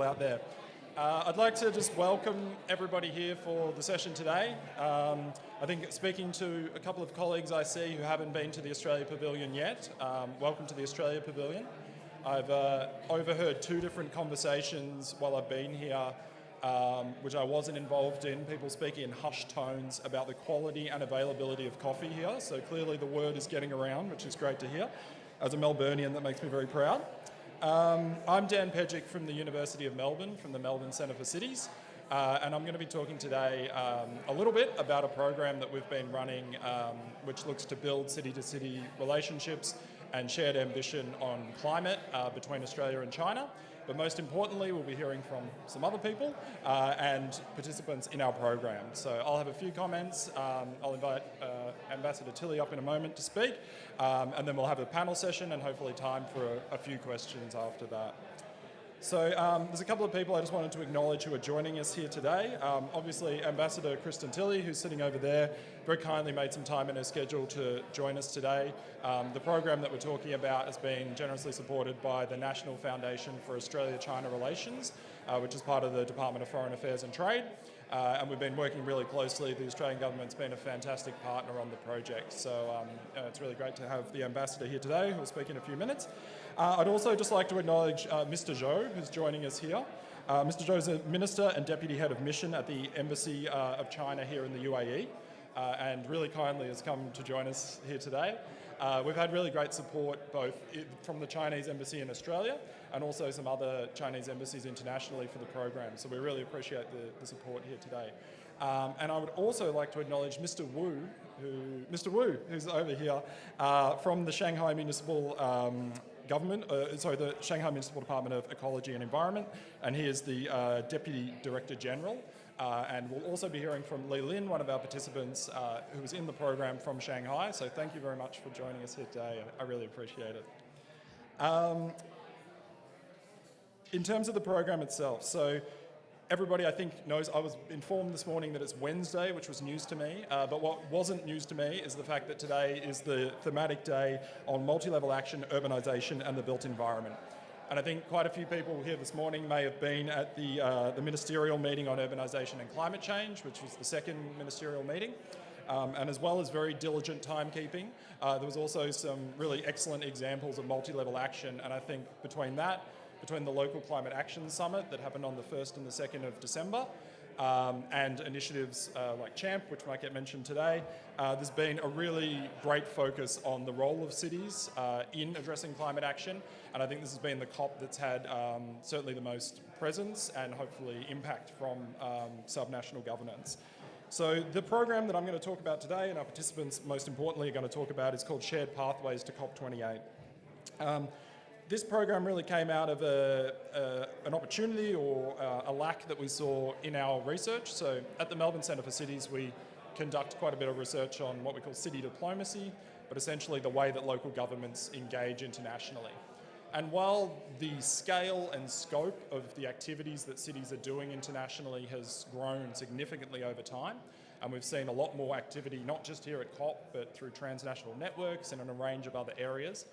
Out there. I'd like to just welcome everybody here for the session today. I think speaking to a couple of colleagues I see who haven't been to the Australia Pavilion yet, welcome to the Australia Pavilion. I've overheard two different conversations while I've been here, which I wasn't involved in, people speaking in hushed tones about the quality and availability of coffee here, so clearly the word is getting around, which is great to hear. As a Melburnian, that makes me very proud. I'm Dan Pedgick from the University of Melbourne, from the Melbourne Centre for Cities, and I'm going to be talking today a little bit about a program that we've been running which looks to build city-to-city relationships and shared ambition on climate between Australia and China. But most importantly, we'll be hearing from some other people and participants in our program. So I'll have a few comments. I'll invite Ambassador Tilley up in a moment to speak, and then we'll have a panel session and hopefully time for a few questions after that. So there's a couple of people I just wanted to acknowledge who are joining us here today. Obviously, Ambassador Kristen Tilley, who's sitting over there, very kindly made some time in her schedule to join us today. The program that we're talking about has been generously supported by the National Foundation for Australia-China Relations, which is part of the Department of Foreign Affairs and Trade. And we've been working really closely. The Australian government's been a fantastic partner on the project. So it's really great to have the ambassador here today, who will speak in a few minutes. I'd also just like to acknowledge Mr. Zhou, who's joining us here. Mr. Zhou is a Minister and Deputy Head of Mission at the Embassy of China here in the UAE, and really kindly has come to join us here today. We've had really great support both from the Chinese Embassy in Australia and also some other Chinese embassies internationally for the program, so we really appreciate the support here today. And I would also like to acknowledge Mr. Wu, who's over here from the Shanghai Municipal the Shanghai Municipal Department of Ecology and Environment, and he is the Deputy Director General. And we'll also be hearing from Li Lin, one of our participants who was in the program from Shanghai. So thank you very much for joining us here today. I really appreciate it. In terms of the program itself, so everybody I think knows, I was informed this morning that it's Wednesday, which was news to me, but what wasn't news to me is the fact that today is the thematic day on multi-level action, urbanisation and the built environment. And I think quite a few people here this morning may have been at the ministerial meeting on urbanisation and climate change, which was the second ministerial meeting. And as well as very diligent timekeeping, there was also some really excellent examples of multi-level action. And I think between the Local Climate Action Summit that happened on the 1st and the 2nd of December, and initiatives like CHAMP, which might get mentioned today, there's been a really great focus on the role of cities in addressing climate action, and I think this has been the COP that's had certainly the most presence and hopefully impact from subnational governance. So the program that I'm going to talk about today, and our participants most importantly are going to talk about, is called Shared Pathways to COP28. This program really came out of an opportunity or a lack that we saw in our research. So at the Melbourne Centre for Cities, we conduct quite a bit of research on what we call city diplomacy, but essentially the way that local governments engage internationally. And while the scale and scope of the activities that cities are doing internationally has grown significantly over time, and we've seen a lot more activity, not just here at COP, but through transnational networks and in a range of other areas,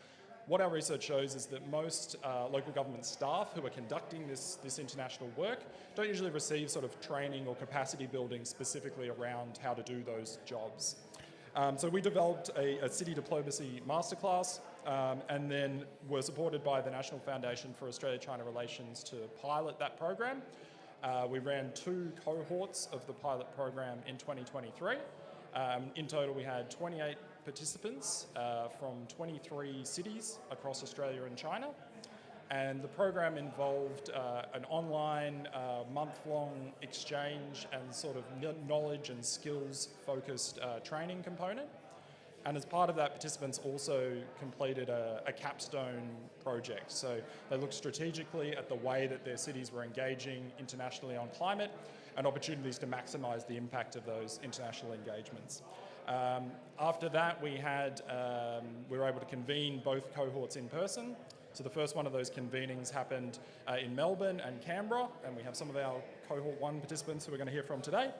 what our research shows is that most local government staff who are conducting this international work don't usually receive sort of training or capacity building specifically around how to do those jobs. So we developed a city diplomacy masterclass and then were supported by the National Foundation for Australia-China Relations to pilot that program. We ran 2 cohorts of the pilot program in 2023. In total, we had 28 participants from 23 cities across Australia and China. And the program involved an online month-long exchange and sort of knowledge and skills-focused training component. And as part of that, participants also completed a Capstone project. So they looked strategically at the way that their cities were engaging internationally on climate and opportunities to maximise the impact of those international engagements. After that, we were able to convene both cohorts in person. So the first one of those convenings happened in Melbourne and Canberra, and we have some of our cohort 1 participants who we're going to hear from today.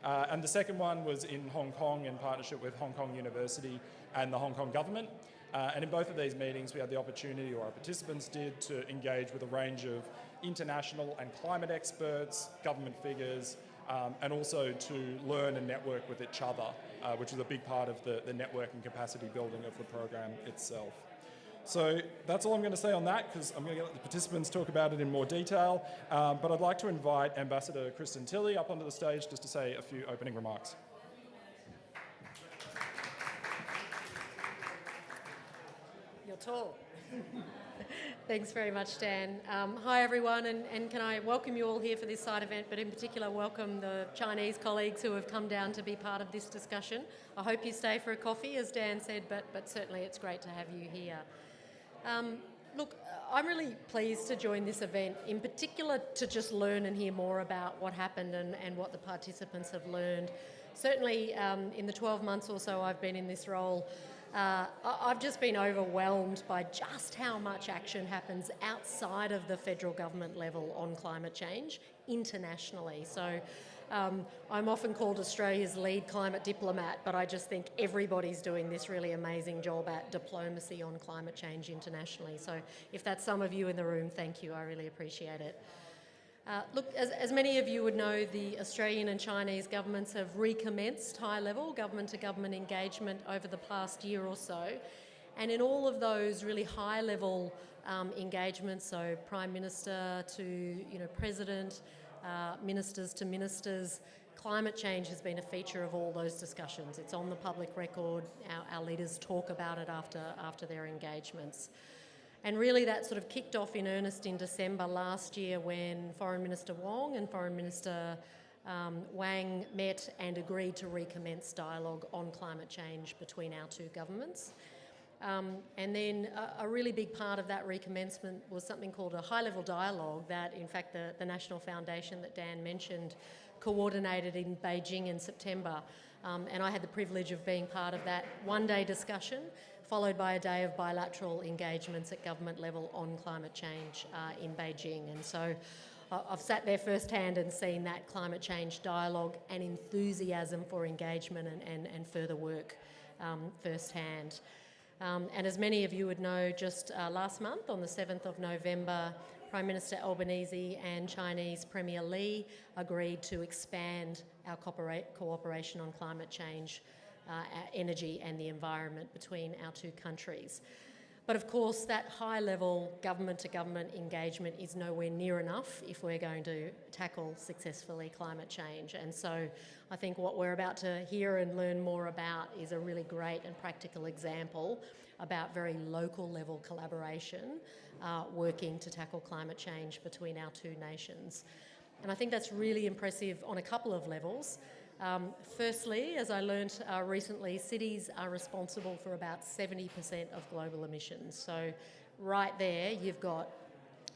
And the second one was in Hong Kong in partnership with Hong Kong University and the Hong Kong government. And in both of these meetings, we had the opportunity, or our participants did, to engage with a range of international and climate experts, government figures, and also to learn and network with each other, which is a big part of the network and capacity building of the program itself. So that's all I'm going to say on that, because I'm going to let the participants talk about it in more detail. But I'd like to invite Ambassador Kristen Tilley up onto the stage just to say a few opening remarks. You're tall. Thanks very much, Dan. Hi, everyone, and can I welcome you all here for this side event, but in particular welcome the Chinese colleagues who have come down to be part of this discussion. I hope you stay for a coffee, as Dan said, but certainly it's great to have you here. Look, I'm really pleased to join this event, in particular to just learn and hear more about what happened and what the participants have learned. Certainly in the 12 months or so I've been in this role, I've just been overwhelmed by just how much action happens outside of the federal government level on climate change internationally. So I'm often called Australia's lead climate diplomat, but I just think everybody's doing this really amazing job at diplomacy on climate change internationally. So if that's some of you in the room, thank you. I really appreciate it. Look, as many of you would know, the Australian and Chinese governments have recommenced high-level government-to-government engagement over the past year or so. And in all of those really high-level engagements, so Prime Minister to President, ministers to ministers, climate change has been a feature of all those discussions. It's on the public record. Our leaders talk about it after their engagements. And really that sort of kicked off in earnest in December last year when Foreign Minister Wong and Foreign Minister Wang met and agreed to recommence dialogue on climate change between our two governments. And then a really big part of that recommencement was something called a high-level dialogue that, in fact, the National Foundation that Dan mentioned coordinated in Beijing in September. And I had the privilege of being part of that one-day discussion, followed by a day of bilateral engagements at government level on climate change in Beijing. And so I've sat there firsthand and seen that climate change dialogue and enthusiasm for engagement and further work firsthand. And as many of you would know, just last month, on the 7th of November, Prime Minister Albanese and Chinese Premier Li agreed to expand our cooperation on climate change, energy and the environment between our two countries. But of course, that high-level government-to-government engagement is nowhere near enough if we're going to tackle successfully climate change. And so I think what we're about to hear and learn more about is a really great and practical example about very local-level collaboration working to tackle climate change between our two nations. And I think that's really impressive on a couple of levels. Firstly, as I learnt recently, cities are responsible for about 70% of global emissions. So right there, you've got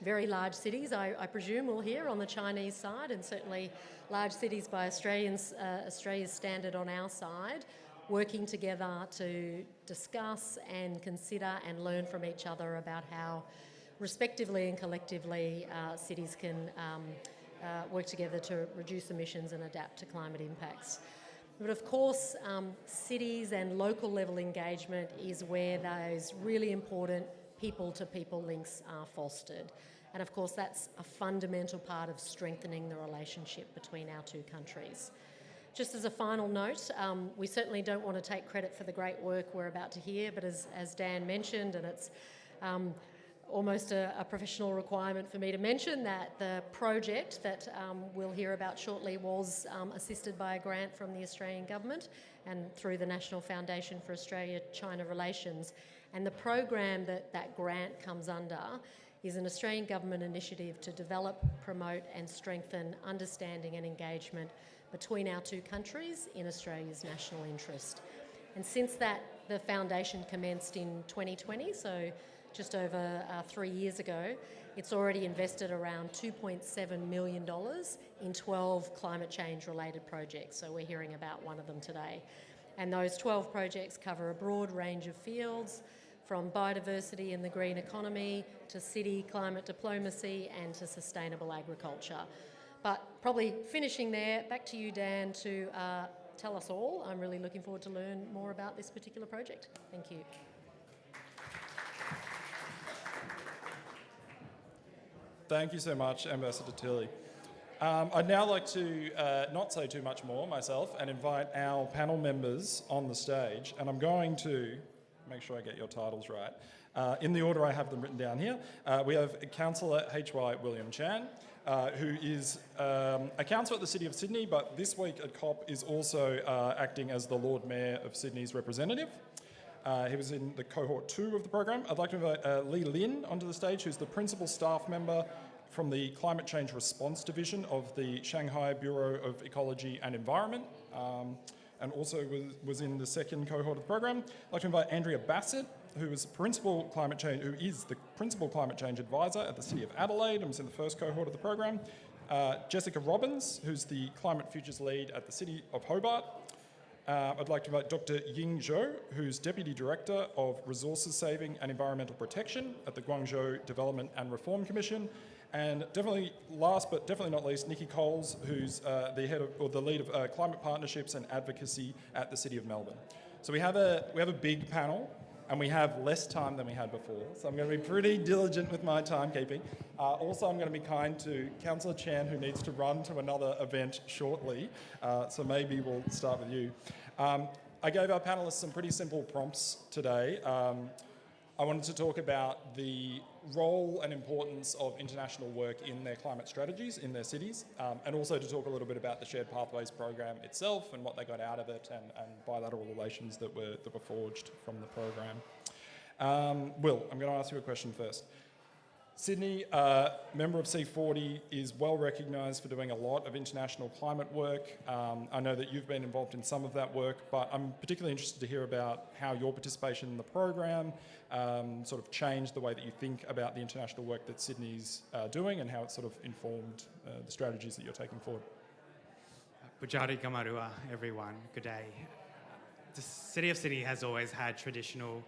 very large cities, I presume, all here on the Chinese side, and certainly large cities by Australia's standard on our side, working together to discuss and consider and learn from each other about how, respectively and collectively, cities can work together to reduce emissions and adapt to climate impacts. But of course, cities and local level engagement is where those really important people-to-people links are fostered. And of course, that's a fundamental part of strengthening the relationship between our two countries. Just as a final note, we certainly don't want to take credit for the great work we're about to hear, but as Dan mentioned, and it's almost a professional requirement for me to mention, that the project that we'll hear about shortly was assisted by a grant from the Australian Government and through the National Foundation for Australia-China Relations. And the program that grant comes under is an Australian Government initiative to develop, promote and strengthen understanding and engagement between our two countries in Australia's national interest. And since that, the foundation commenced in 2020, so just over 3 years ago, it's already invested around $2.7 million in 12 climate change related projects. So we're hearing about one of them today. And those 12 projects cover a broad range of fields, from biodiversity and the green economy to city climate diplomacy and to sustainable agriculture. But probably finishing there, back to you, Dan, to tell us all. I'm really looking forward to learn more about this particular project. Thank you. Thank you so much, Ambassador Tilley. I'd now like to not say too much more myself and invite our panel members on the stage, and I'm going to make sure I get your titles right. In the order I have them written down here, we have Councillor H.Y. William Chan, who is a councillor at the City of Sydney, but this week at COP is also acting as the Lord Mayor of Sydney's representative. He was in the cohort 2 of the program. I'd like to invite Lee Lin onto the stage, who's the principal staff member from the Climate Change Response Division of the Shanghai Bureau of Ecology and Environment, and also was in the second cohort of the program. I'd like to invite Andrea Bassett, who is the principal climate change advisor at the City of Adelaide and was in the first cohort of the program. Jessica Robbins, who's the Climate Futures Lead at the City of Hobart. I'd like to invite Dr. Ying Zhou, who's Deputy Director of Resources Saving and Environmental Protection at the Guangzhou Development and Reform Commission. And definitely last but definitely not least, Nikki Coles, who's the head of, or the lead of climate partnerships and advocacy at the City of Melbourne. So we have a big panel, and we have less time than we had before. So I'm going to be pretty diligent with my timekeeping. Also, I'm going to be kind to Councillor Chan, who needs to run to another event shortly. So maybe we'll start with you. I gave our panellists some pretty simple prompts today. I wanted to talk about the role and importance of international work in their climate strategies in their cities, and also to talk a little bit about the Shared Pathways program itself and what they got out of it, and bilateral relations that were forged from the program. Will, I'm going to ask you a question first. Sydney, member of C40, is well recognised for doing a lot of international climate work. I know that you've been involved in some of that work, but I'm particularly interested to hear about how your participation in the program sort of changed the way that you think about the international work that Sydney's doing and how it's sort of informed the strategies that you're taking forward. Bujari Kamarua, everyone. Good day. The City of Sydney has always had traditional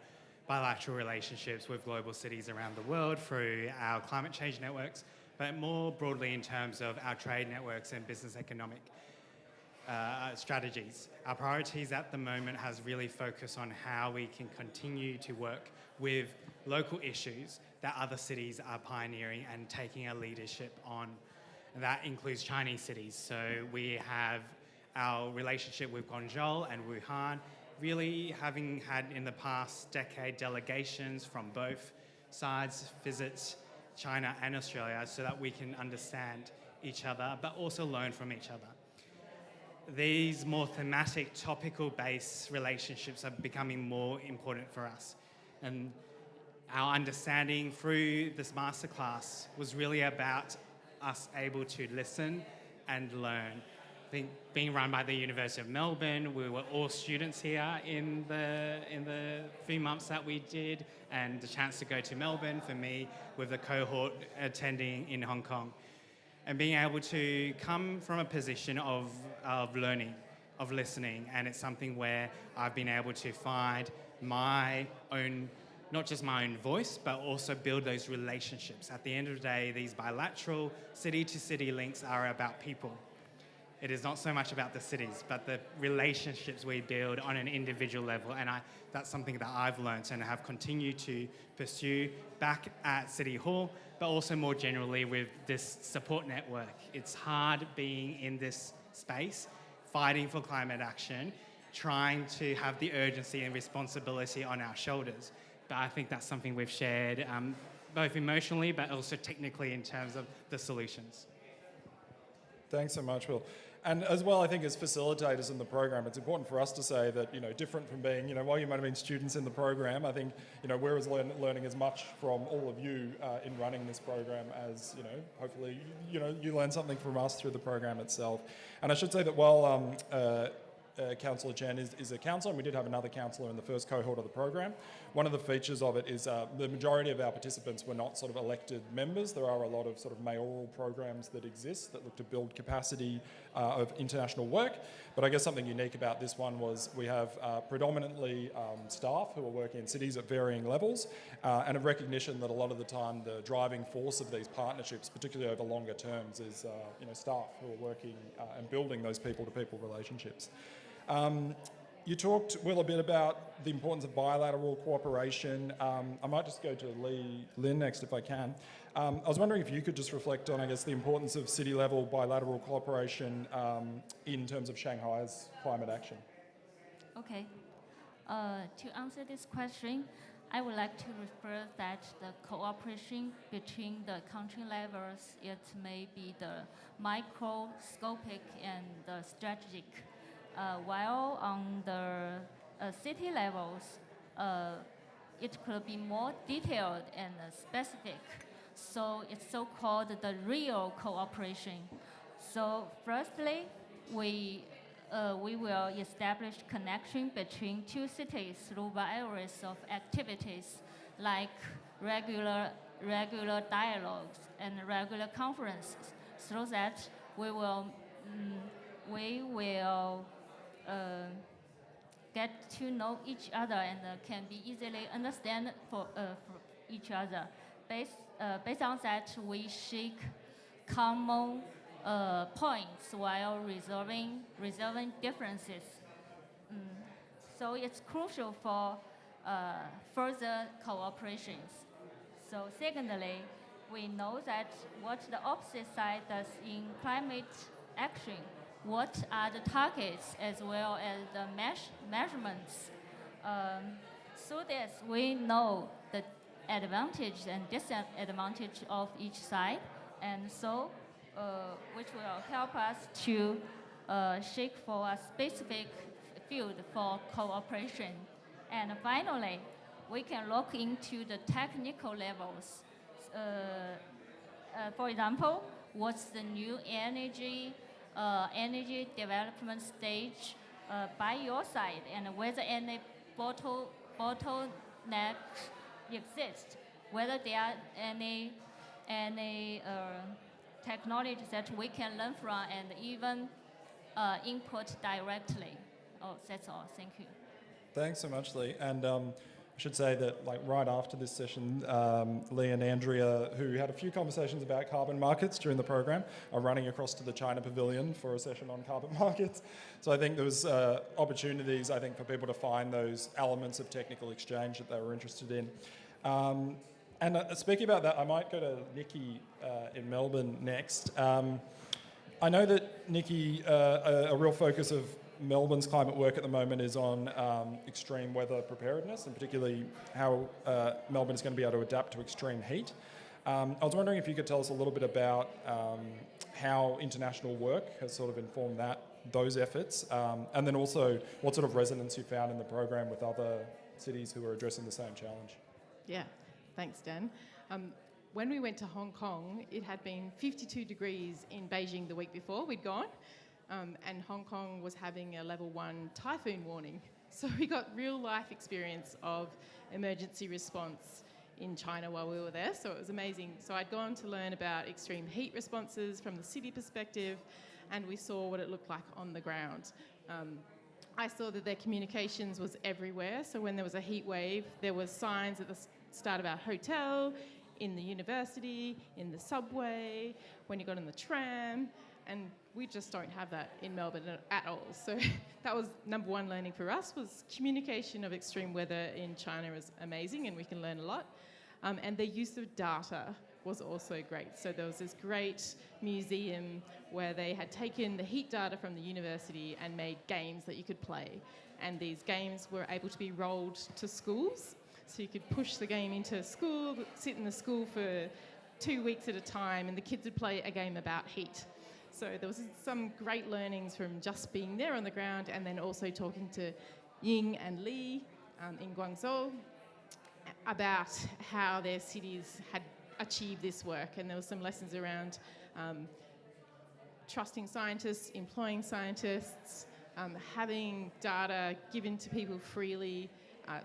bilateral relationships with global cities around the world through our climate change networks, but more broadly in terms of our trade networks and business economic strategies. Our priorities at the moment has really focused on how we can continue to work with local issues that other cities are pioneering and taking a leadership on. And that includes Chinese cities. So we have our relationship with Guangzhou and Wuhan, really having had in the past decade delegations from both sides visit China and Australia so that we can understand each other, but also learn from each other. These more thematic, topical-based relationships are becoming more important for us. And our understanding through this masterclass was really about us able to listen and learn. I think being run by the University of Melbourne, we were all students here in the few months that we did, and the chance to go to Melbourne for me with the cohort attending in Hong Kong. And being able to come from a position of learning, of listening, and it's something where I've been able to find my own, not just my own voice, but also build those relationships. At the end of the day, these bilateral city-to-city links are about people. It is not so much about the cities, but the relationships we build on an individual level. And that's something that I've learned and have continued to pursue back at City Hall, but also more generally with this support network. It's hard being in this space, fighting for climate action, trying to have the urgency and responsibility on our shoulders. But I think that's something we've shared, both emotionally, but also technically in terms of the solutions. Thanks so much, Will. And as well, I think as facilitators in the program, it's important for us to say that, different from being, while you might have been students in the program, I think, we're learning as much from all of you in running this program as, hopefully, you learn something from us through the program itself. And I should say that while Councillor Chen is a councillor, and we did have another councillor in the first cohort of the program. One of the features of it is the majority of our participants were not sort of elected members. There are a lot of sort of mayoral programs that exist that look to build capacity of international work. But I guess something unique about this one was we have predominantly staff who are working in cities at varying levels, and a recognition that a lot of the time the driving force of these partnerships, particularly over longer terms, is staff who are working and building those people-to-people relationships. You talked, Will, a bit about the importance of bilateral cooperation. I might just go to Lynn next if I can. I was wondering if you could just reflect on, I guess, the importance of city-level bilateral cooperation in terms of Shanghai's climate action. Okay. To answer this question, I would like to refer that the cooperation between the country levels, it may be the microscopic and the strategic, while on the city levels, it could be more detailed and specific. So it's so-called the real cooperation. So firstly, we will establish connection between two cities through various of activities like regular dialogues and regular conferences, so that we will get to know each other and can be easily understand for each other. Based on that, we seek common points while resolving differences. So it's crucial for further cooperations. So secondly, we know that what the opposite side does in climate action, what are the targets as well as the measurements. So that we know the advantage and disadvantage of each side, and so which will help us to seek for a specific field for cooperation. And finally, we can look into the technical levels. For example, what's the new energy development stage by your side, and whether any bottlenecks exist, whether there are any technologies that we can learn from and even input directly. Oh, that's all. Thank you. Thanks so much, Lee. And I should say that, like, right after this session, Lee and Andrea, who had a few conversations about carbon markets during the program, are running across to the China Pavilion for a session on carbon markets. So I think there was opportunities, I think, for people to find those elements of technical exchange that they were interested in. And speaking about that, I might go to Nikki in Melbourne next. I know that, Nikki, a real focus of Melbourne's climate work at the moment is on extreme weather preparedness, and particularly how Melbourne is going to be able to adapt to extreme heat. I was wondering if you could tell us a little bit about how international work has sort of informed those efforts, and then also what sort of resonance you found in the program with other cities who are addressing the same challenge. Yeah, thanks, Dan. When we went to Hong Kong, it had been 52 degrees in Beijing the week before we'd gone, and Hong Kong was having a level 1 typhoon warning. So we got real life experience of emergency response in China while we were there, so it was amazing. So I'd gone to learn about extreme heat responses from the city perspective, and we saw what it looked like on the ground. I saw that their communications was everywhere, so when there was a heat wave, there was signs at the start of our hotel, in the university, in the subway, when you got in the tram, and we just don't have that in Melbourne at all. So that was number one learning for us, was communication of extreme weather in China is amazing, and we can learn a lot. And the use of data was also great. So there was this great museum where they had taken the heat data from the university and made games that you could play. And these games were able to be rolled to schools. So you could push the game into school, sit in the school for 2 weeks at a time, and the kids would play a game about heat. So there was some great learnings from just being there on the ground, and then also talking to Ying and Li in Guangzhou about how their cities had achieved this work. And there were some lessons around trusting scientists, employing scientists, having data given to people freely,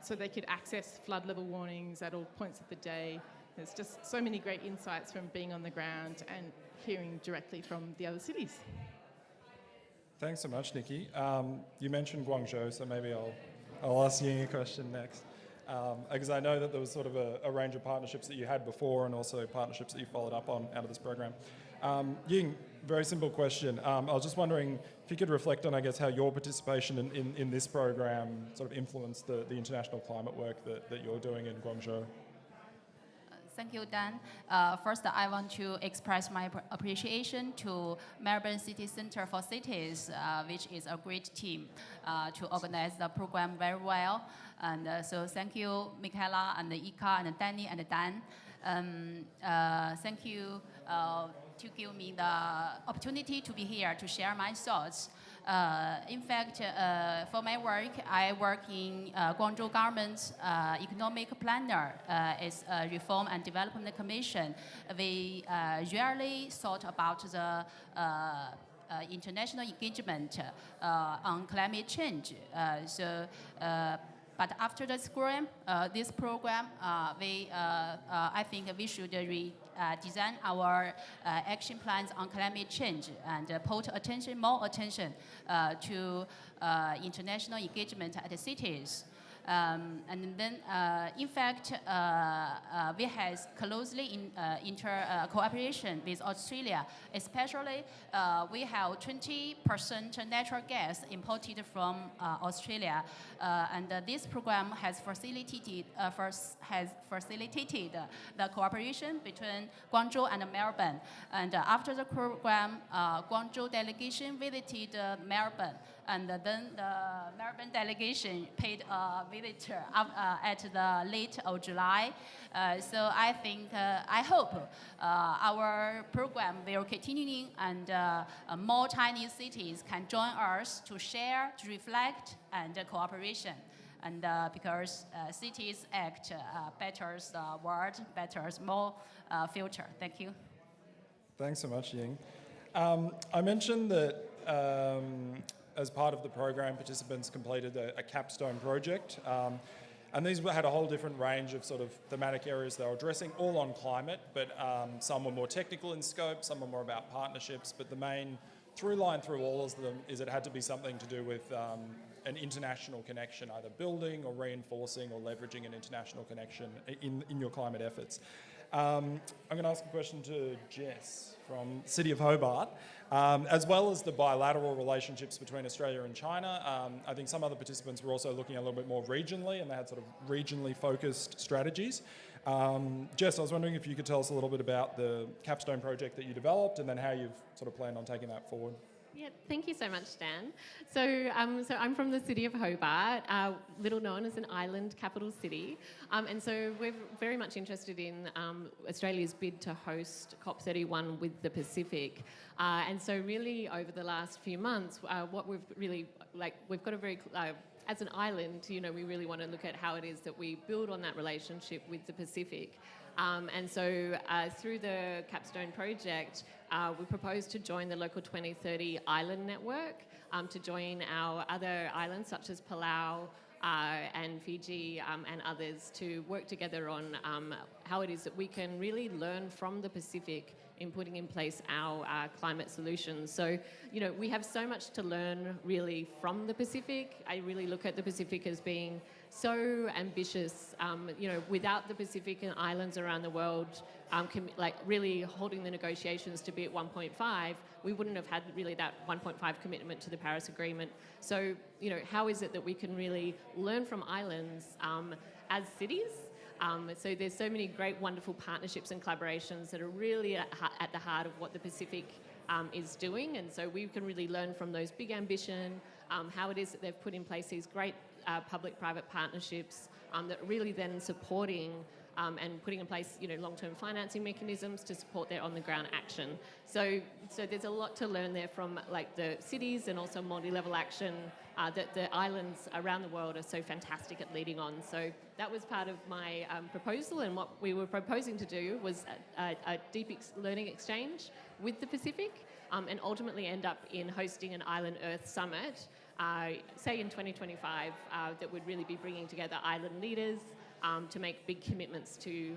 so they could access flood level warnings at all points of the day. There's just so many great insights from being on the ground and hearing directly from the other cities. Thanks so much, Nikki. You mentioned Guangzhou, so maybe I'll ask you a question next. Because I know that there was sort of a range of partnerships that you had before, and also partnerships that you followed up on out of this program. Ying, very simple question. I was just wondering if you could reflect on, I guess, how your participation in this program sort of influenced the international climate work that you're doing in Guangzhou. Thank you, Dan. First, I want to express my appreciation to Melbourne City Centre for Cities, which is a great team to organize the program very well. And so thank you, Michaela and Ika and Danny and Dan. Thank you to give me the opportunity to be here to share my thoughts. In fact, for my work, I work in Guangzhou government's economic planner as a Reform and Development Commission. We rarely thought about the international engagement on climate change. But after this program, I think we should design our action plans on climate change and put more attention to international engagement at the cities. And then, in fact, we have closely cooperation with Australia, especially we have 20% natural gas imported from Australia, and this program has facilitated the cooperation between Guangzhou and Melbourne. And after the program, Guangzhou delegation visited Melbourne, and then the Melbourne delegation paid a visit at the late of July. So I hope our program will continue, and more Chinese cities can join us to share, to reflect, and cooperation. And because cities act betters the world, betters more future. Thank you. Thanks so much, Ying. I mentioned that as part of the program, participants completed a Capstone project. And these had a whole different range of sort of thematic areas they were addressing, all on climate, but some were more technical in scope, some were more about partnerships, but the main through line through all of them is it had to be something to do with an international connection, either building or reinforcing or leveraging an international connection in your climate efforts. I'm going to ask a question to Jess from City of Hobart, as well as the bilateral relationships between Australia and China. I think some other participants were also looking a little bit more regionally, and they had sort of regionally focused strategies. Jess, I was wondering if you could tell us a little bit about the Capstone project that you developed and then how you've sort of planned on taking that forward. Yeah, thank you so much, Dan. So I'm from the City of Hobart, little known as an island capital city. And so we're very much interested in Australia's bid to host COP31 with the Pacific. And so really over the last few months, what we've really, we've got a very, as an island, we really want to look at how it is that we build on that relationship with the Pacific. And so through the Capstone project, we proposed to join the local 2030 island network, to join our other islands such as Palau and Fiji and others to work together on how it is that we can really learn from the Pacific in putting in place our climate solutions. So, we have so much to learn really from the Pacific. I really look at the Pacific as being so ambitious. Without the Pacific and islands around the world, really holding the negotiations to be at 1.5, we wouldn't have had really that 1.5 commitment to the Paris Agreement. So, how is it that we can really learn from islands as cities? So there's so many great, wonderful partnerships and collaborations that are really at the heart of what the Pacific is doing. And so we can really learn from those big ambition, how it is that they've put in place these great public-private partnerships that are really then supporting and putting in place, long-term financing mechanisms to support their on-the-ground action. So there's a lot to learn there from the cities and also multi-level action that the islands around the world are so fantastic at leading on. So that was part of my proposal, and what we were proposing to do was a deep learning exchange with the Pacific, and ultimately end up in hosting an Island Earth Summit, say in 2025, that would really be bringing together island leaders to make big commitments to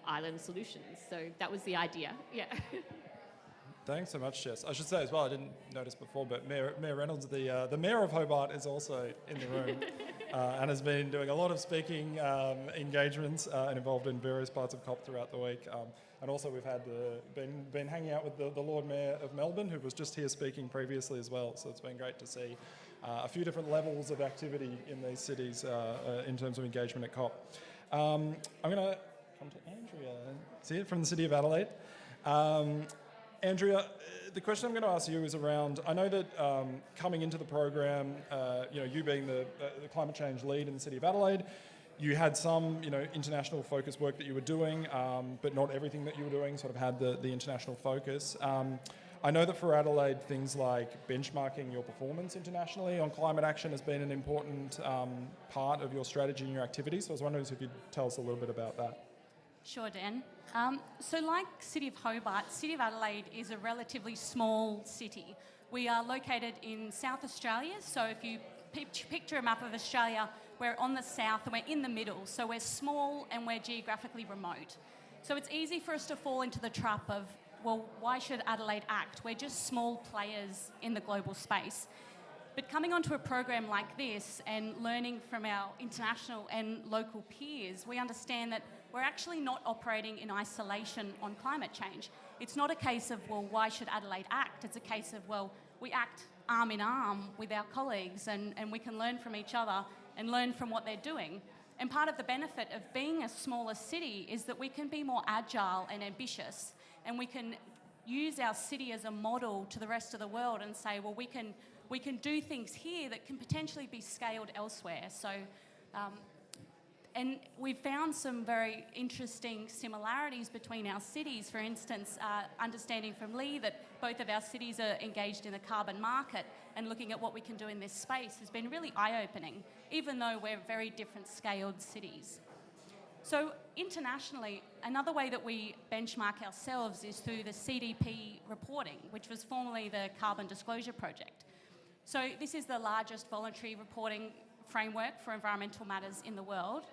island solutions. So that was the idea, yeah. Thanks so much, Jess. I should say as well, I didn't notice before, but Mayor Reynolds, the Mayor of Hobart, is also in the room. and has been doing a lot of speaking engagements and involved in various parts of COP throughout the week. And also we've had been hanging out with the Lord Mayor of Melbourne, who was just here speaking previously as well. So it's been great to see a few different levels of activity in these cities in terms of engagement at COP. I'm going to come to Andrea, see it from the City of Adelaide. Andrea, the question I'm going to ask you is around, I know that coming into the program, you being the climate change lead in the City of Adelaide, you had some, international focus work that you were doing, but not everything that you were doing sort of had the international focus. I know that for Adelaide, things like benchmarking your performance internationally on climate action has been an important part of your strategy and your activities. So I was wondering if you'd tell us a little bit about that. Sure, Dan. So like City of Hobart, City of Adelaide is a relatively small city. We are located in South Australia, so if you picture a map of Australia, we're on the south and we're in the middle, so we're small and we're geographically remote. So it's easy for us to fall into the trap of, well, why should Adelaide act? We're just small players in the global space. But coming onto a program like this and learning from our international and local peers, we understand that we're actually not operating in isolation on climate change. It's not a case of, well, why should Adelaide act? It's a case of, well, we act arm in arm with our colleagues and we can learn from each other and learn from what they're doing. And part of the benefit of being a smaller city is that we can be more agile and ambitious, and we can use our city as a model to the rest of the world and say, well, we can do things here that can potentially be scaled elsewhere. So, and we've found some very interesting similarities between our cities. For instance, understanding from Lee that both of our cities are engaged in the carbon market and looking at what we can do in this space has been really eye-opening, even though we're very different scaled cities. So internationally, another way that we benchmark ourselves is through the CDP reporting, which was formerly the Carbon Disclosure Project. So this is the largest voluntary reporting framework for environmental matters in the world.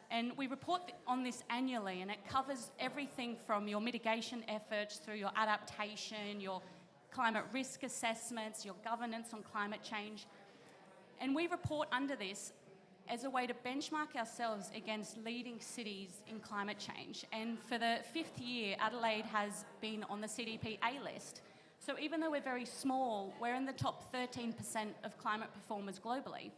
And we report on this annually, and it covers everything from your mitigation efforts through your adaptation, your climate risk assessments, your governance on climate change. And we report under this as a way to benchmark ourselves against leading cities in climate change. And for the 5th year, Adelaide has been on the CDP A list. So even though we're very small, we're in the top 13% of climate performers globally.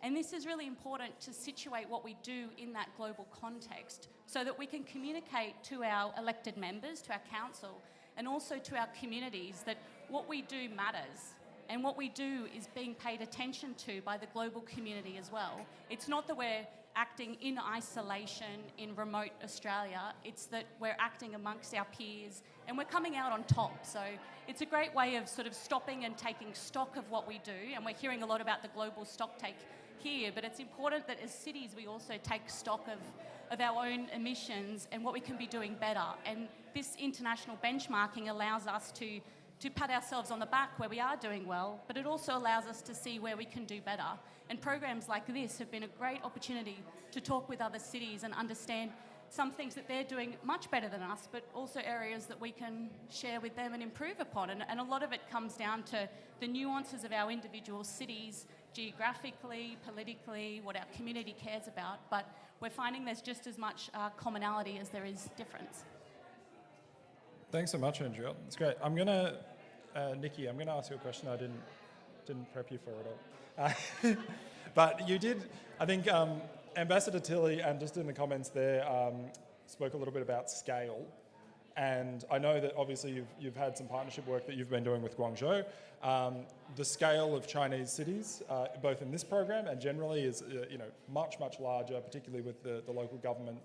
And this is really important to situate what we do in that global context so that we can communicate to our elected members, to our council, and also to our communities that what we do matters. And what we do is being paid attention to by the global community as well. It's not that we're acting in isolation in remote Australia, it's that we're acting amongst our peers and we're coming out on top. So it's a great way of sort of stopping and taking stock of what we do, and we're hearing a lot about the global stock take here, but it's important that as cities we also take stock of our own emissions and what we can be doing better. And this international benchmarking allows us to pat ourselves on the back where we are doing well, but it also allows us to see where we can do better. And programs like this have been a great opportunity to talk with other cities and understand some things that they're doing much better than us, but also areas that we can share with them and improve upon. And a lot of it comes down to the nuances of our individual cities, geographically, politically, what our community cares about, but we're finding there's just as much commonality as there is difference. Thanks so much, Andrea. That's great. I'm going to, Nikki, I'm going to ask you a question I didn't prep you for at all. But you did, I think, Ambassador Tilley, and just in the comments there, spoke a little bit about scale. And I know that obviously you've had some partnership work that you've been doing with Guangzhou. The scale of Chinese cities, both in this program and generally, is much, much larger, particularly with the local government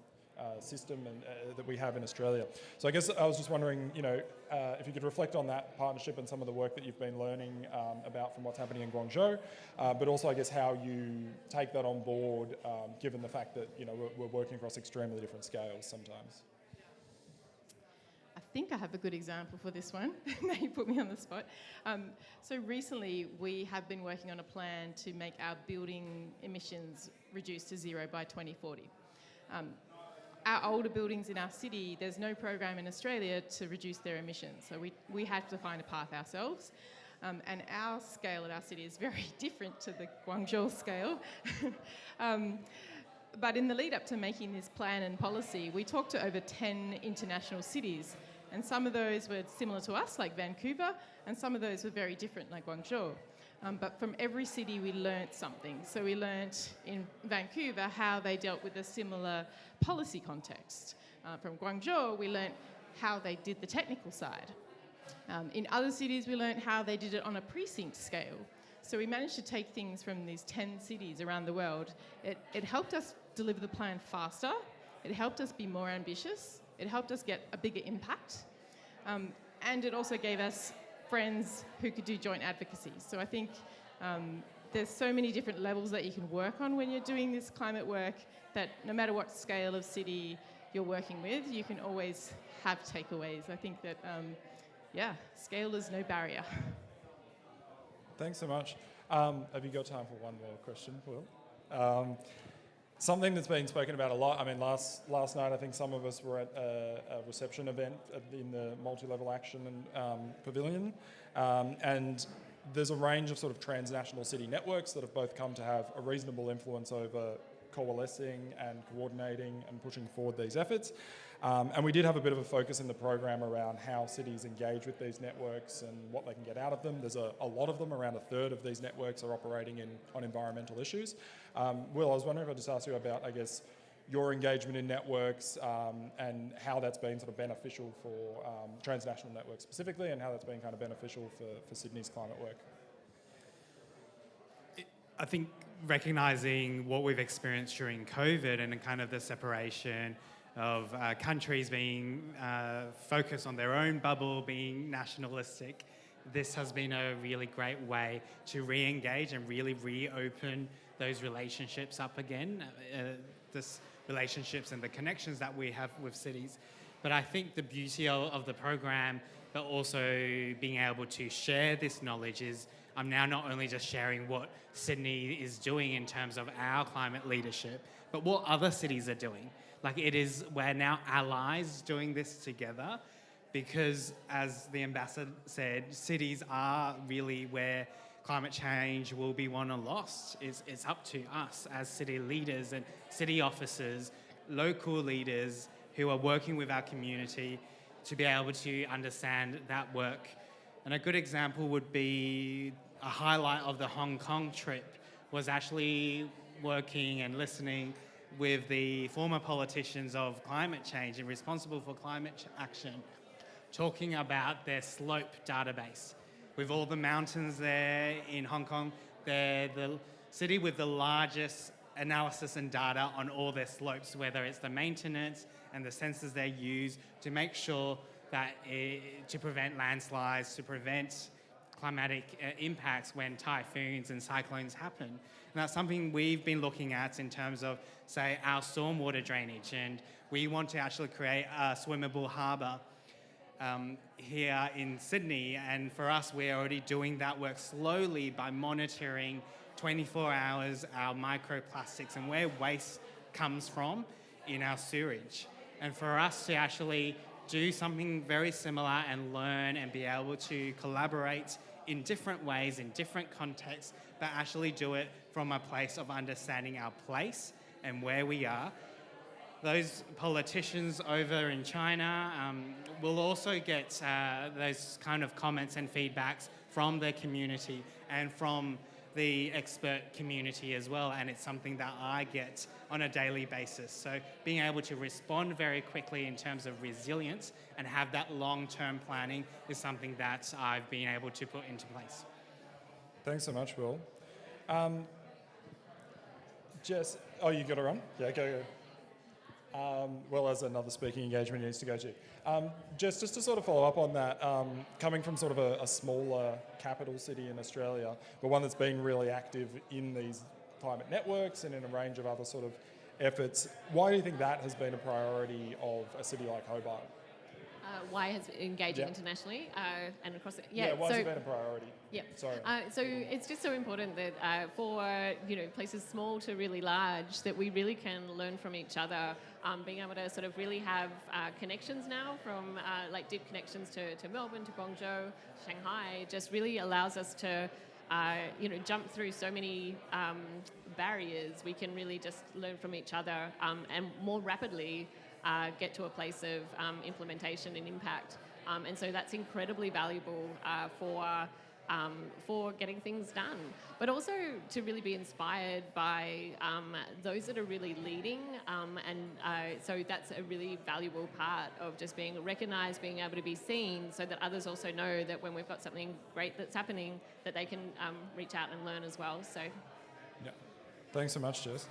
system and, that we have in Australia. So I guess I was just wondering, if you could reflect on that partnership and some of the work that you've been learning about from what's happening in Guangzhou, but also I guess how you take that on board, given the fact that we're working across extremely different scales sometimes. I think I have a good example for this one. Now you put me on the spot. So recently we have been working on a plan to make our building emissions reduce to zero by 2040. Our older buildings in our city, there's no program in Australia to reduce their emissions. So we had to find a path ourselves. And our scale at our city is very different to the Guangzhou scale. But in the lead up to making this plan and policy, we talked to over 10 international cities. And some of those were similar to us, like Vancouver, and some of those were very different, like Guangzhou. But from every city, we learnt something. So we learnt in Vancouver how they dealt with a similar policy context. From Guangzhou, we learnt how they did the technical side. In other cities, we learnt how they did it on a precinct scale. So we managed to take things from these 10 cities around the world. It helped us deliver the plan faster. It helped us be more ambitious. It helped us get a bigger impact. And it also gave us friends who could do joint advocacy. So I think there's so many different levels that you can work on when you're doing this climate work that no matter what scale of city you're working with, you can always have takeaways. I think that, scale is no barrier. Thanks so much. Have you got time for one more question, Will? Something that's been spoken about a lot. I mean, last night I think some of us were at a reception event in the multilevel action pavilion, and there's a range of sort of transnational city networks that have both come to have a reasonable influence over coalescing and coordinating and pushing forward these efforts. And we did have a bit of a focus in the program around how cities engage with these networks and what they can get out of them. There's a lot of them, around a third of these networks are operating on environmental issues. Will, I was wondering if I just ask you about, I guess, your engagement in networks and how that's been sort of beneficial for transnational networks specifically, and how that's been kind of beneficial for Sydney's climate work. I think recognising what we've experienced during COVID and kind of the separation of countries being focused on their own bubble, being nationalistic, this has been a really great way to re-engage and really reopen those relationships up again, this relationships and the connections that we have with cities. But I think the beauty of the program, but also being able to share this knowledge is I'm now not only just sharing what Sydney is doing in terms of our climate leadership, but what other cities are doing. Like we're now allies doing this together, because as the ambassador said, cities are really where climate change will be won or lost. It's up to us as city leaders and city officers, local leaders who are working with our community to be able to understand that work. And a good example would be a highlight of the Hong Kong trip was actually working and listening with the former politicians of climate change and responsible for climate action, talking about their slope database. With all the mountains there in Hong Kong, they're the city with the largest analysis and data on all their slopes, whether it's the maintenance and the sensors they use to make sure that to prevent landslides, to prevent climatic impacts when typhoons and cyclones happen. And that's something we've been looking at in terms of, say, our stormwater drainage. And we want to actually create a swimmable harbour here in Sydney. And for us, we're already doing that work slowly by monitoring 24 hours our microplastics and where waste comes from in our sewage. And for us to actually do something very similar and learn and be able to collaborate in different ways, in different contexts, but actually do it from a place of understanding our place and where we are. Those politicians over in China will also get those kind of comments and feedbacks from their community and from the expert community as well, and it's something that I get on a daily basis. So being able to respond very quickly in terms of resilience and have that long-term planning is something that I've been able to put into place. Thanks so much, Will. Jess, you got to run? Yeah, go. Well, as another speaking engagement needs to go to. Jess, just to sort of follow up on that, coming from sort of a smaller capital city in Australia, but one that's been really active in these climate networks and in a range of other sort of efforts, why do you think that has been a priority of a city like Hobart? why has engaging Yeah. internationally and across it. Yeah, why has it been a priority? Yeah. Sorry. So it's just so important that for places small to really large, that we really can learn from each other. Being able to sort of really have connections now from like deep connections to Melbourne, to Guangzhou, Shanghai, just really allows us to jump through so many barriers. We can really just learn from each other and more rapidly get to a place of implementation and impact. And so that's incredibly valuable for getting things done, but also to really be inspired by those that are really leading. So that's a really valuable part of just being recognised, being able to be seen, so that others also know that when we've got something great that's happening, that they can reach out and learn as well. So, Yeah. Thanks so much, Jess.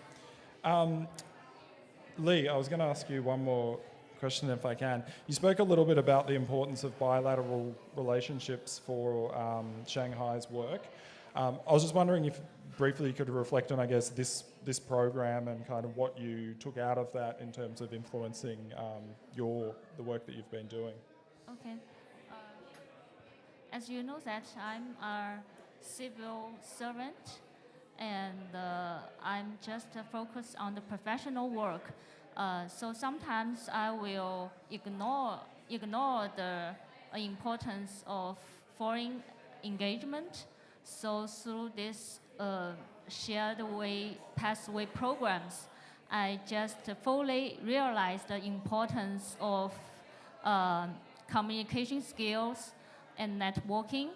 Lee, I was going to ask you one more question if I can. You spoke a little bit about the importance of bilateral relationships for Shanghai's work. I was just wondering if briefly you could reflect on, I guess, this program and kind of what you took out of that in terms of influencing the work that you've been doing. Okay. As you know that I'm a civil servant, and I'm just focused on the professional work. So sometimes I will ignore the importance of foreign engagement. So through this shared pathway programs, I just fully realized the importance of communication skills and networking,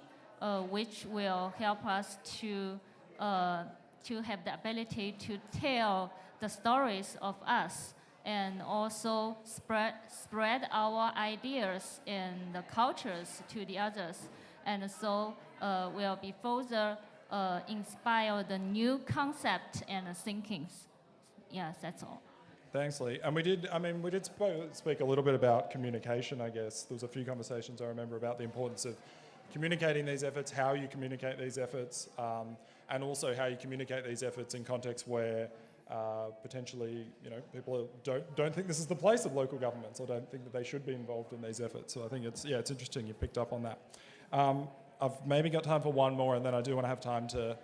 which will help us to have the ability to tell the stories of us, and also spread our ideas and the cultures to the others, and so will be further inspire the new concept and thinkings. Yes, that's all. Thanks, Lee. And we did speak a little bit about communication, I guess. There was a few conversations I remember about the importance of communicating these efforts, how you communicate these efforts, and also how you communicate these efforts in contexts where potentially, people don't think this is the place of local governments, or don't think that they should be involved in these efforts. So I think it's interesting you picked up on that. I've maybe got time for one more, and then I do want to have time to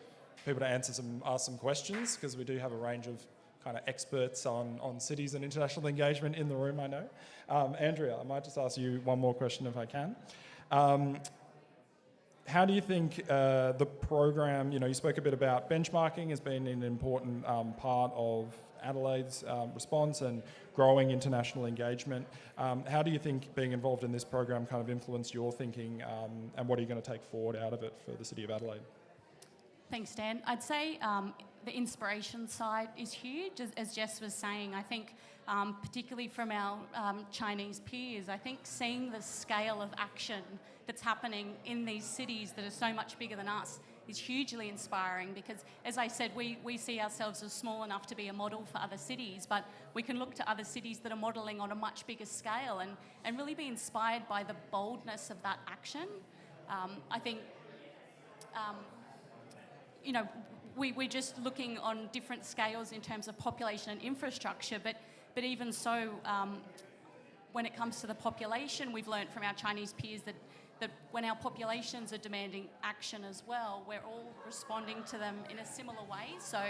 people to ask some questions, because we do have a range of kind of experts on cities and international engagement in the room, I know. Andrea, I might just ask you one more question if I can. How do you think the program, you spoke a bit about benchmarking has been an important part of Adelaide's response and growing international engagement. How do you think being involved in this program kind of influenced your thinking, and what are you going to take forward out of it for the City of Adelaide? Thanks, Dan. I'd say the inspiration side is huge. As Jess was saying, I think particularly from our Chinese peers, I think seeing the scale of action that's happening in these cities that are so much bigger than us is hugely inspiring, because, as I said, we see ourselves as small enough to be a model for other cities, but we can look to other cities that are modelling on a much bigger scale and really be inspired by the boldness of that action. I think, we're just looking on different scales in terms of population and infrastructure, but even so, when it comes to the population, we've learned from our Chinese peers that when our populations are demanding action as well, we're all responding to them in a similar way. So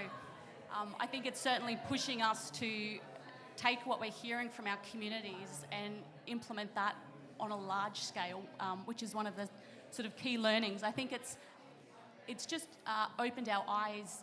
I think it's certainly pushing us to take what we're hearing from our communities and implement that on a large scale, which is one of the sort of key learnings. I think it's just opened our eyes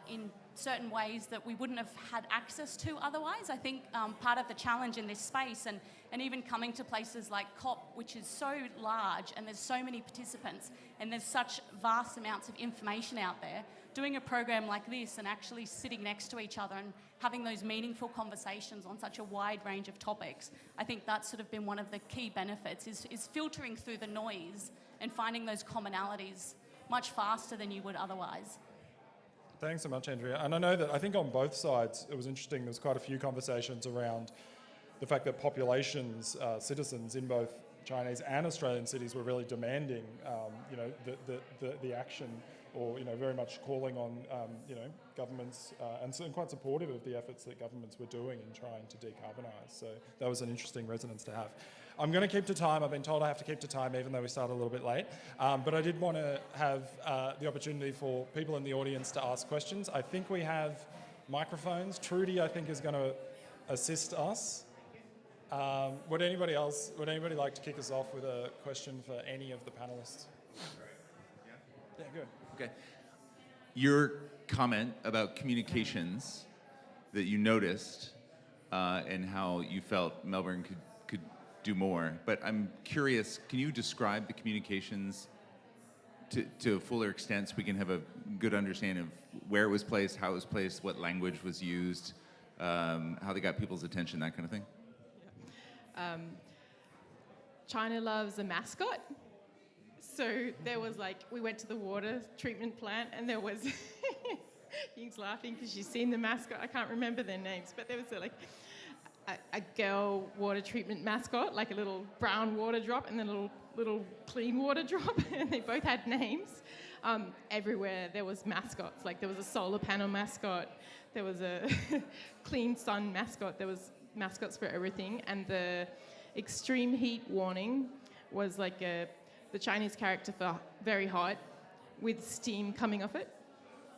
in certain ways that we wouldn't have had access to otherwise. I think part of the challenge in this space, and even coming to places like COP, which is so large and there's so many participants and there's such vast amounts of information out there, doing a program like this and actually sitting next to each other and having those meaningful conversations on such a wide range of topics, I think that's sort of been one of the key benefits, is filtering through the noise and finding those commonalities much faster than you would otherwise. Thanks so much, Andrea. And I know that I think on both sides it was interesting, there was quite a few conversations around the fact that populations, citizens in both Chinese and Australian cities were really demanding, the action, or very much calling on governments and quite supportive of the efforts that governments were doing in trying to decarbonise. So that was an interesting resonance to have. I'm going to keep to time. I've been told I have to keep to time even though we started a little bit late. But I did want to have the opportunity for people in the audience to ask questions. I think we have microphones. Trudy, I think, is going to assist us. Would anybody like to kick us off with a question for any of the panelists? Yeah, good. Okay. Your comment about communications that you noticed and how you felt Melbourne could do more, but I'm curious, can you describe the communications to a fuller extent so we can have a good understanding of where it was placed, how it was placed, what language was used, how they got people's attention, that kind of thing? China loves a mascot. So there was we went to the water treatment plant and there was, Ying's laughing because she's seen the mascot. I can't remember their names, but there was a girl water treatment mascot, like a little brown water drop and then a little clean water drop, and they both had names. Everywhere there was mascots, there was a solar panel mascot, there was a clean sun mascot, there was mascots for everything, and the extreme heat warning was the Chinese character for very hot with steam coming off it.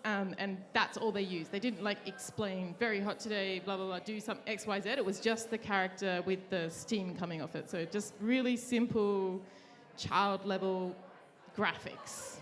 And that's all they used. They didn't explain very hot today, blah, blah, blah, do some X, Y, Z. It was just the character with the steam coming off it. So just really simple child level graphics.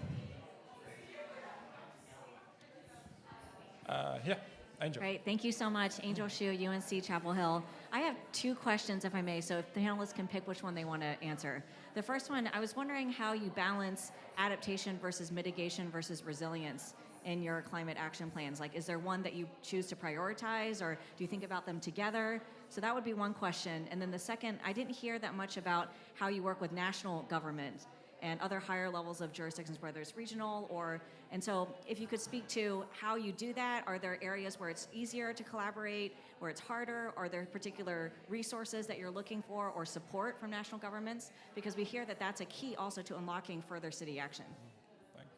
Angel. Great, thank you so much. Angel Xu, UNC Chapel Hill. I have two questions, if I may, so if the panelists can pick which one they want to answer. The first one, I was wondering how you balance adaptation versus mitigation versus resilience in your climate action plans. Is there one that you choose to prioritize, or do you think about them together? So that would be one question. And then the second, I didn't hear that much about how you work with national government and other higher levels of jurisdictions, whether it's regional and so if you could speak to how you do that. Are there areas where it's easier to collaborate, where it's harder? Are there particular resources that you're looking for or support from national governments? Because we hear that that's a key also to unlocking further city action. Thanks.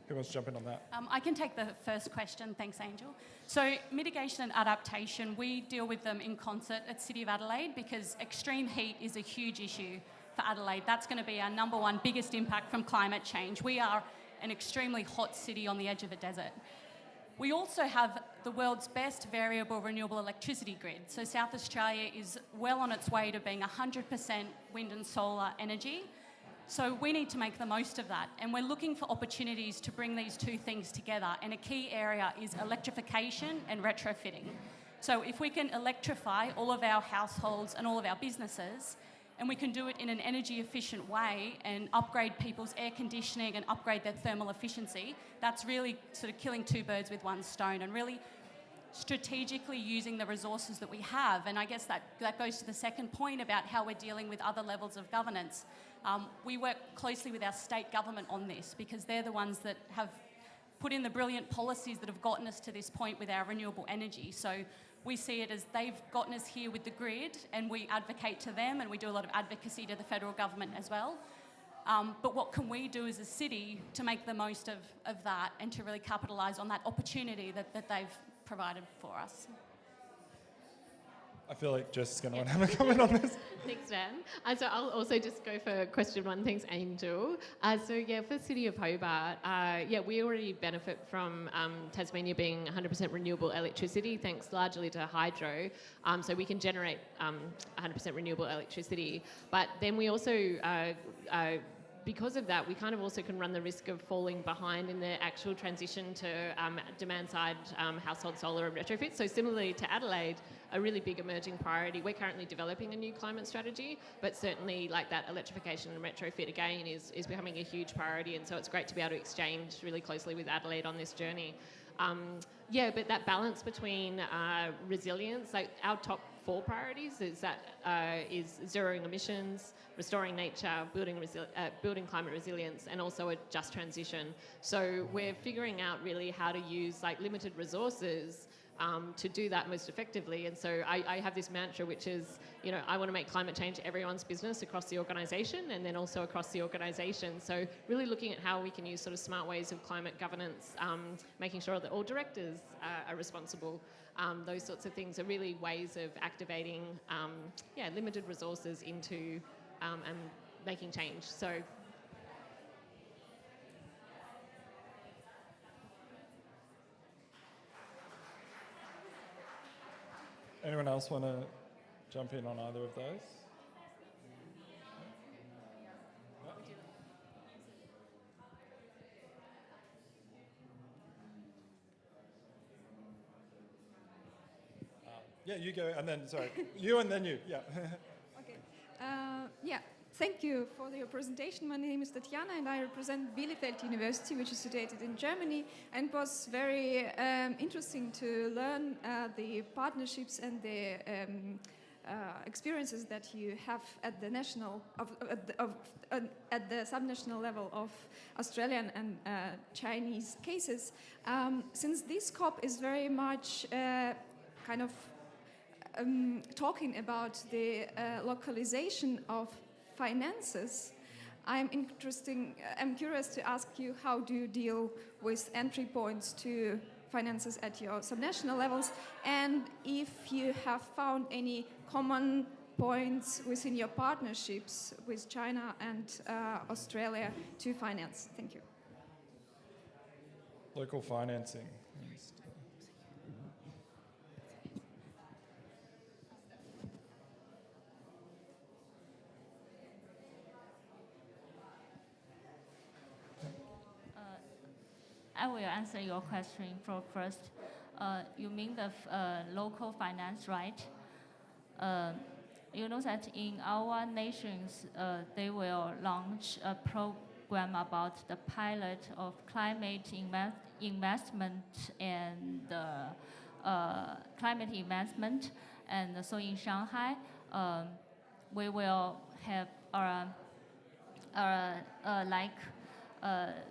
Who wants to jump in on that? I can take the first question. Thanks, Angel. So mitigation and adaptation, we deal with them in concert at City of Adelaide because extreme heat is a huge issue for Adelaide. That's going to be our number one biggest impact from climate change. We are an extremely hot city on the edge of a desert. We also have the world's best variable renewable electricity grid. So South Australia is well on its way to being 100% wind and solar energy. So we need to make the most of that. And we're looking for opportunities to bring these two things together. And a key area is electrification and retrofitting. So if we can electrify all of our households and all of our businesses, and we can do it in an energy efficient way and upgrade people's air conditioning and upgrade their thermal efficiency, that's really sort of killing two birds with one stone and really strategically using the resources that we have. And I guess that goes to the second point about how we're dealing with other levels of governance. We work closely with our state government on this because they're the ones that have put in the brilliant policies that have gotten us to this point with our renewable energy. So we see it as they've gotten us here with the grid and we advocate to them and we do a lot of advocacy to the federal government as well. But what can we do as a city to make the most of that and to really capitalise on that opportunity that they've provided for us? I feel like Jess is going to want to have a comment on this. Thanks, Dan. So I'll also just go for question one. Thanks, Angel. For City of Hobart, we already benefit from Tasmania being 100% renewable electricity, thanks largely to hydro. So we can generate 100% renewable electricity. But then we also because of that, we kind of also can run the risk of falling behind in the actual transition to demand-side household solar and retrofit. So similarly to Adelaide, a really big emerging priority. We're currently developing a new climate strategy, but certainly that electrification and retrofit again is becoming a huge priority, and so it's great to be able to exchange really closely with Adelaide on this journey. But that balance between resilience, our top 4 priorities is zeroing emissions, restoring nature, building climate resilience, and also a just transition. So we're figuring out really how to use limited resources to do that most effectively. And so I have this mantra, which is, you know, I want to make climate change everyone's business across the organisation and then also across the organisation. So really looking at how we can use sort of smart ways of climate governance, making sure that all directors are responsible. Those sorts of things are really ways of activating limited resources into and making change. So anyone else want to jump in on either of those? Yeah, you go, and then, sorry, you and then you, yeah. Okay. Yeah, thank you for your presentation. My name is Tatjana, and I represent Bielefeld University, which is situated in Germany, and it was very interesting to learn the partnerships and the experiences that you have at the national, at the subnational level of Australian and Chinese cases. Since this COP is very much kind of talking about the localization of finances, I'm curious to ask you, how do you deal with entry points to finances at your subnational levels, and if you have found any common points within your partnerships with China and Australia to finance. Thank you. Local financing. I will answer your question first. You mean the local finance, right? You know that in our nations, they will launch a program about the pilot of climate investment and climate investment. And so in Shanghai, we will have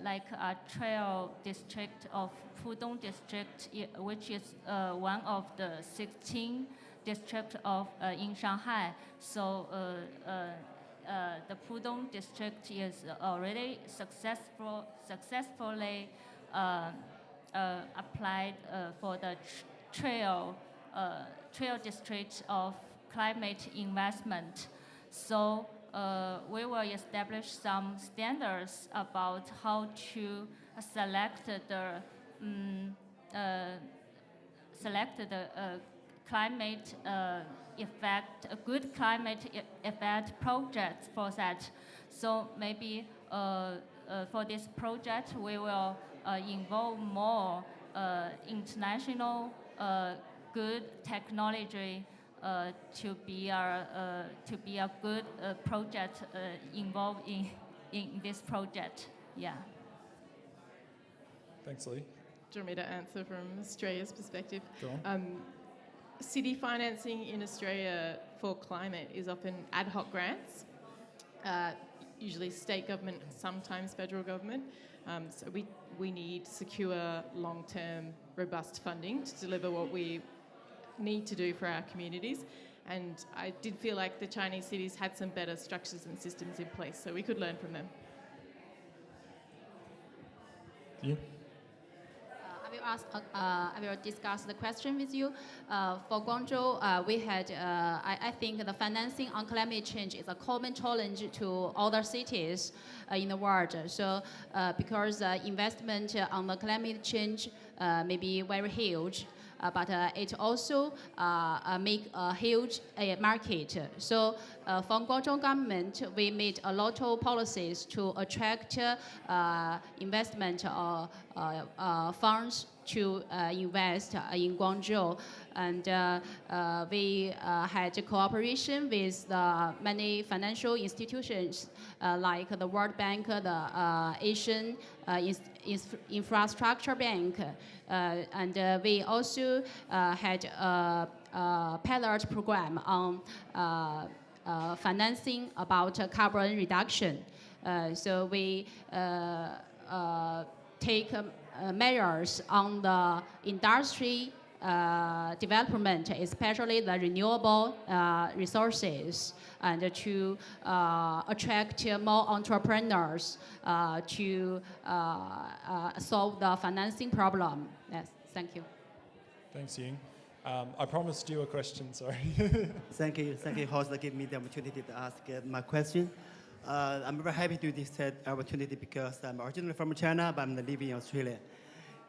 like a trail district of Pudong district, which is one of the 16 districts of in Shanghai. So the Pudong district is already successfully applied for the trail district of climate investment. So we will establish some standards about how to select the climate effect, a good climate effect projects for that. So maybe for this project, we will involve more international good technology to be a good project involved in this project. Yeah. Thanks, Lee. Do you want me to answer from Australia's perspective? Go on. City financing in Australia for climate is often ad hoc grants, usually state government, sometimes federal government. So we need secure, long-term, robust funding to deliver what we need to do for our communities. And I did feel like the Chinese cities had some better structures and systems in place, so we could learn from them. You? I will discuss the question with you. For Guangzhou, we had, I think the financing on climate change is a common challenge to other cities in the world. So because investment on the climate change may be very huge, but it also make a huge market. So from Guangzhou government, we made a lot of policies to attract investment funds to invest in Guangzhou. And we had cooperation with many financial institutions like the World Bank, the Asian Infrastructure Bank, and we also had a pilot program on financing about carbon reduction. So we take measures on the industry development, especially the renewable resources, and to attract more entrepreneurs to solve the financing problem. Yes, thank you. Thanks, Ying. I promised you a question, sorry. Thank you, host, that gave me the opportunity to ask my question. I'm very happy to this opportunity because I'm originally from China, but I'm living in Australia.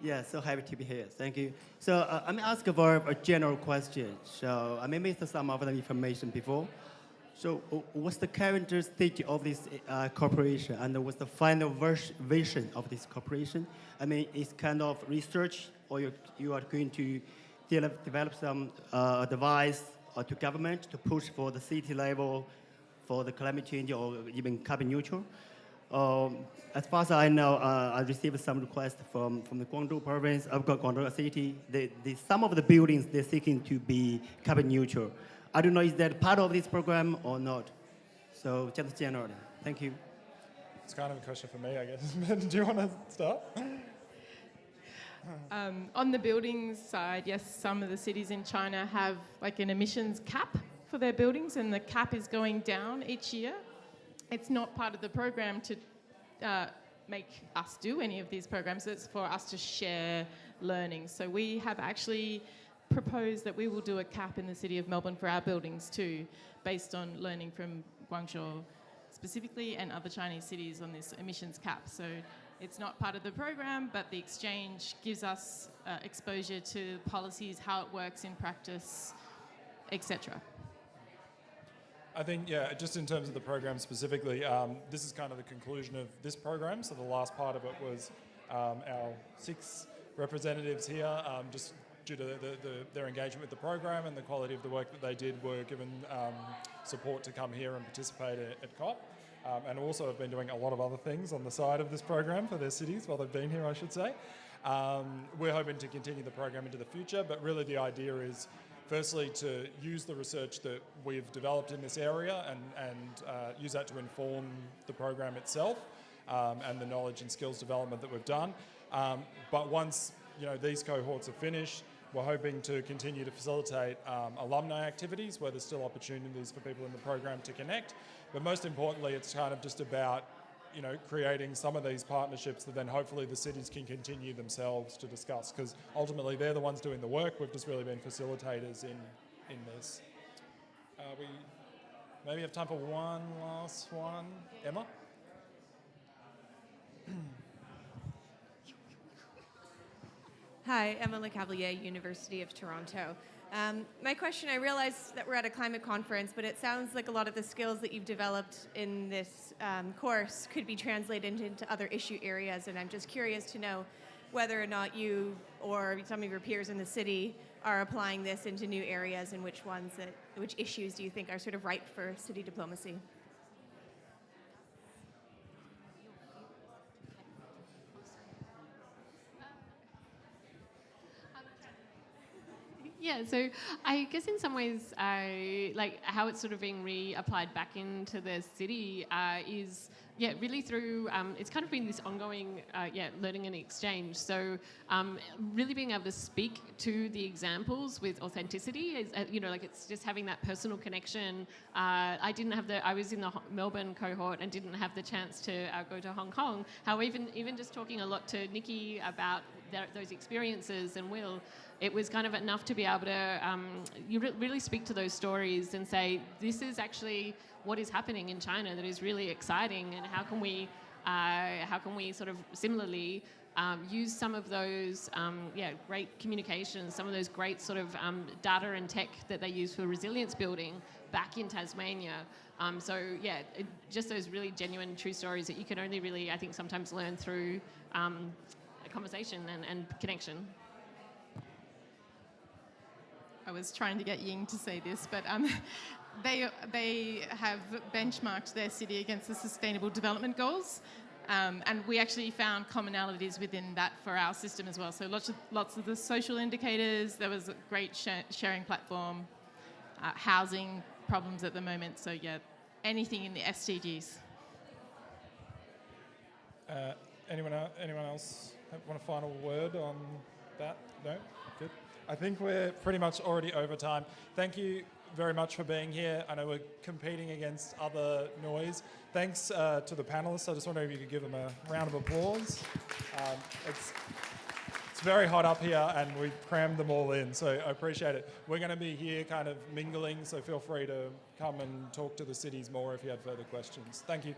Yeah, so happy to be here. Thank you. So I'm asking for a general question. So I may missed some of the information before. So what's the current stage of this corporation, and what's the final vision of this corporation? I mean, it's kind of research, or you are going to develop some advice to government to push for the city level for the climate change or even carbon neutral. As far as I know, I received some requests from the Guangzhou province, Guangzhou city. Some of the buildings, they're seeking to be carbon neutral. I don't know, is that part of this program or not? So just generally, thank you. It's kind of a question for me, I guess. Do you want to start? On the buildings side, yes, some of the cities in China have like an emissions cap for their buildings, and the cap is going down each year. It's not part of the program to make us do any of these programs. It's for us to share learning. So we have actually proposed that we will do a cap in the city of Melbourne for our buildings too, based on learning from Guangzhou specifically and other Chinese cities on this emissions cap. So it's not part of the program, but the exchange gives us exposure to policies, how it works in practice, etc. I think, yeah, just in terms of the program specifically, this is kind of the conclusion of this program. So the last part of it was our 6 representatives here, just due to their engagement with the program and the quality of the work that they did, were given support to come here and participate at COP. And also have been doing a lot of other things on the side of this program for their cities while they've been here, I should say. We're hoping to continue the program into the future, but really the idea is firstly to use the research that we've developed in this area and use that to inform the program itself and the knowledge and skills development that we've done. But once these cohorts are finished, we're hoping to continue to facilitate alumni activities where there's still opportunities for people in the program to connect. But most importantly, it's kind of just about creating some of these partnerships that then hopefully the cities can continue themselves to discuss, because ultimately they're the ones doing the work. We've just really been facilitators in this. We maybe have time for one last one. Emma? Hi, Emma LeCavalier, University of Toronto. My question, I realize that we're at a climate conference, but it sounds like a lot of the skills that you've developed in this course could be translated into other issue areas, and I'm just curious to know whether or not you or some of your peers in the city are applying this into new areas, and which issues do you think are sort of ripe for city diplomacy? Yeah, so I guess in some ways, like how it's sort of being reapplied back into the city is, really through, it's kind of been this ongoing, learning and exchange. So really being able to speak to the examples with authenticity is, like it's just having that personal connection. I was in the Melbourne cohort and didn't have the chance to go to Hong Kong. However, even just talking a lot to Nikki about those experiences and Will, it was kind of enough to be able to really speak to those stories and say, this is actually what is happening in China that is really exciting, and how can we sort of similarly use some of those great communications, some of those great sort of data and tech that they use for resilience building back in Tasmania. Just those really genuine, true stories that you can only really, I think, sometimes learn through a conversation and connection. I was trying to get Ying to say this, but they have benchmarked their city against the Sustainable Development Goals, and we actually found commonalities within that for our system as well. So lots of the social indicators. There was a great sharing platform, housing problems at the moment. So anything in the SDGs. Anyone else want a final word on that? No? Good. I think we're pretty much already over time. Thank you very much for being here. I know we're competing against other noise. Thanks to the panelists. I just wonder if you could give them a round of applause. It's very hot up here and we've crammed them all in, so I appreciate it. We're going to be here kind of mingling, so feel free to come and talk to the cities more if you have further questions. Thank you.